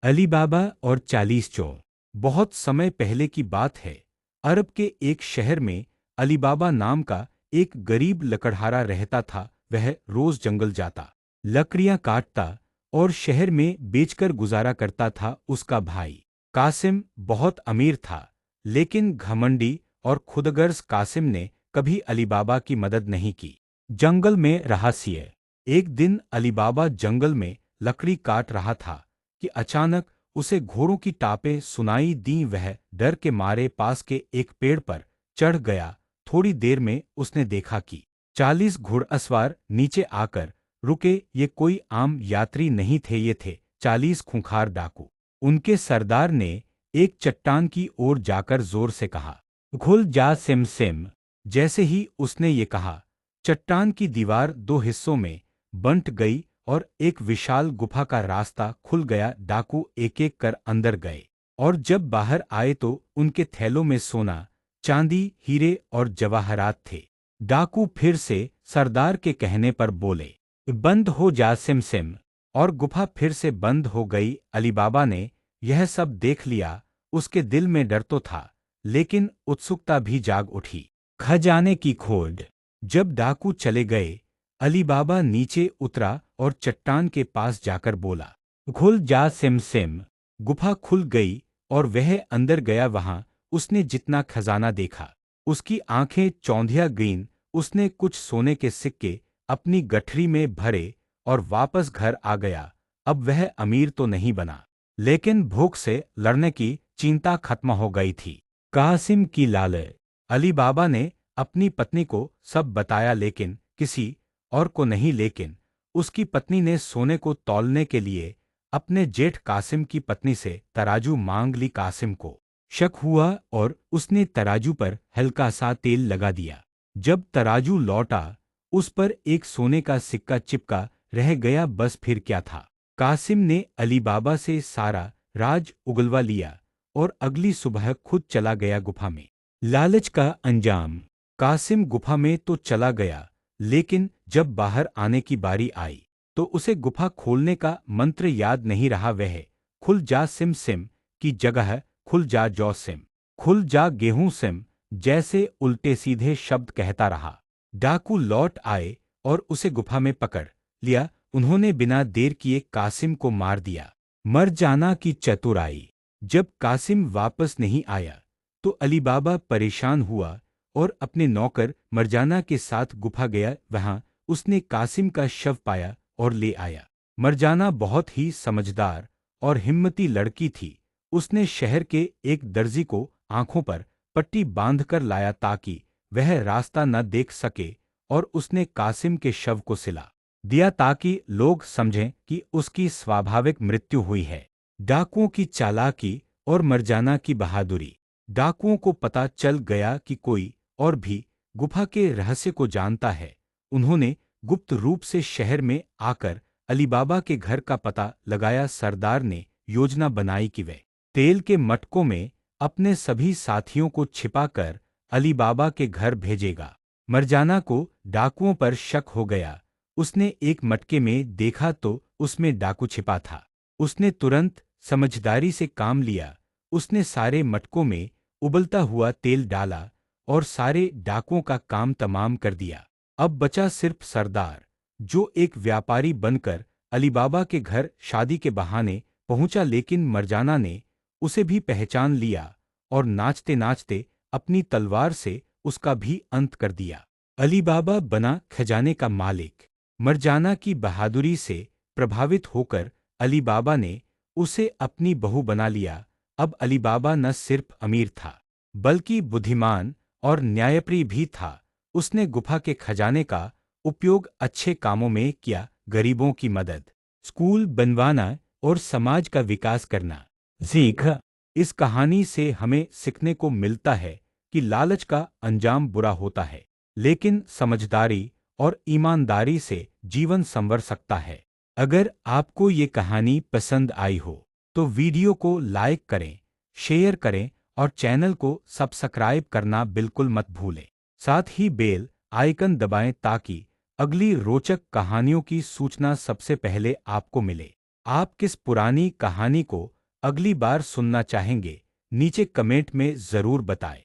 अली बाबा और 40 चोर। बहुत समय पहले की बात है। अरब के एक शहर में अली बाबा नाम का एक गरीब लकड़हारा रहता था। वह रोज जंगल जाता, लकड़ियां काटता और शहर में बेचकर गुजारा करता था। उसका भाई कासिम बहुत अमीर था, लेकिन घमंडी और खुदगर्ज कासिम ने कभी अली बाबा की मदद नहीं की। जंगल में रहस्य। एक दिन अली बाबा जंगल में लकड़ी काट रहा था कि अचानक उसे घोड़ों की टापें सुनाई दी। वह डर के मारे पास के एक पेड़ पर चढ़ गया। थोड़ी देर में उसने देखा कि 40 घुड़सवार नीचे आकर रुके। ये कोई आम यात्री नहीं थे, ये थे 40 खूंखार डाकू। उनके सरदार ने एक चट्टान की ओर जाकर जोर से कहा, खुल जा सिम सिम। जैसे ही उसने ये कहा, चट्टान की दीवार दो हिस्सों में बंट गई और एक विशाल गुफा का रास्ता खुल गया। डाकू एक एक कर अंदर गए और जब बाहर आए तो उनके थैलों में सोना, चांदी, हीरे और जवाहरात थे। डाकू फिर से सरदार के कहने पर बोले, बंद हो जा सिम सिम, और गुफा फिर से बंद हो गई। अली बाबा ने यह सब देख लिया। उसके दिल में डर तो था, लेकिन उत्सुकता भी जाग उठी। खजाने की खोज। जब डाकू चले गए, अली बाबा नीचे उतरा और चट्टान के पास जाकर बोला, खुल जा सिम सिम। गुफा खुल गई और वह अंदर गया। वहां उसने जितना खजाना देखा, उसकी आंखें चौंधिया गईं। उसने कुछ सोने के सिक्के अपनी गठरी में भरे और वापस घर आ गया। अब वह अमीर तो नहीं बना, लेकिन भूख से लड़ने की चिंता खत्म हो गई थी। कासिम की लालच। अली बाबा ने अपनी पत्नी को सब बताया, लेकिन किसी और को नहीं। लेकिन उसकी पत्नी ने सोने को तौलने के लिए अपने जेठ कासिम की पत्नी से तराजू मांग ली। कासिम को शक हुआ और उसने तराजू पर हल्का सा तेल लगा दिया। जब तराजू लौटा, उस पर एक सोने का सिक्का चिपका रह गया। बस फिर क्या था। कासिम ने अली बाबा से सारा राज उगलवा लिया और अगली सुबह खुद चला गया गुफा में। लालच का अंजाम। कासिम गुफा में तो चला गया, लेकिन जब बाहर आने की बारी आई तो उसे गुफा खोलने का मंत्र याद नहीं रहा। वह खुल जा सिम सिम की जगह खुल जा जौ सिम, खुल जा गेहूं सिम जैसे उल्टे सीधे शब्द कहता रहा। डाकू लौट आए और उसे गुफा में पकड़ लिया। उन्होंने बिना देर किए कासिम को मार दिया। मरजाना की चतुराई। जब कासिम वापस नहीं आया तो अली बाबा परेशान हुआ और अपने नौकर मरजाना के साथ गुफा गया। वहां उसने कासिम का शव पाया और ले आया। मरजाना बहुत ही समझदार और हिम्मती लड़की थी। उसने शहर के एक दर्जी को आंखों पर पट्टी बांधकर लाया ताकि वह रास्ता न देख सके, और उसने कासिम के शव को सिला दिया ताकि लोग समझें कि उसकी स्वाभाविक मृत्यु हुई है। डाकुओं की चालाकी और मरजाना की बहादुरी। डाकुओं को पता चल गया कि कोई और भी गुफा के रहस्य को जानता है। उन्होंने गुप्त रूप से शहर में आकर अली बाबा के घर का पता लगाया। सरदार ने योजना बनाई कि वे तेल के मटकों में अपने सभी साथियों को छिपाकर अली बाबा के घर भेजेगा। मरजाना को डाकुओं पर शक हो गया। उसने एक मटके में देखा तो उसमें डाकू छिपा था। उसने तुरंत समझदारी से काम लिया। उसने सारे मटकों में उबलता हुआ तेल डाला और सारे डाकुओं का काम तमाम कर दिया। अब बचा सिर्फ सरदार, जो एक व्यापारी बनकर अली बाबा के घर शादी के बहाने पहुंचा। लेकिन मरजाना ने उसे भी पहचान लिया और नाचते नाचते अपनी तलवार से उसका भी अंत कर दिया। अली बाबा बना खजाने का मालिक। मरजाना की बहादुरी से प्रभावित होकर अली बाबा ने उसे अपनी बहू बना लिया। अब अली बाबा न सिर्फ अमीर था, बल्कि बुद्धिमान और न्यायप्रिय भी था। उसने गुफा के खजाने का उपयोग अच्छे कामों में किया, गरीबों की मदद, स्कूल बनवाना और समाज का विकास करना। सीख। इस कहानी से हमें सीखने को मिलता है कि लालच का अंजाम बुरा होता है, लेकिन समझदारी और ईमानदारी से जीवन संवर सकता है। अगर आपको ये कहानी पसंद आई हो तो वीडियो को लाइक करें, शेयर करें और चैनल को सब्सक्राइब करना बिल्कुल मत भूलें। साथ ही बेल आइकन दबाएं ताकि अगली रोचक कहानियों की सूचना सबसे पहले आपको मिले। आप किस पुरानी कहानी को अगली बार सुनना चाहेंगे, नीचे कमेंट में ज़रूर बताएं।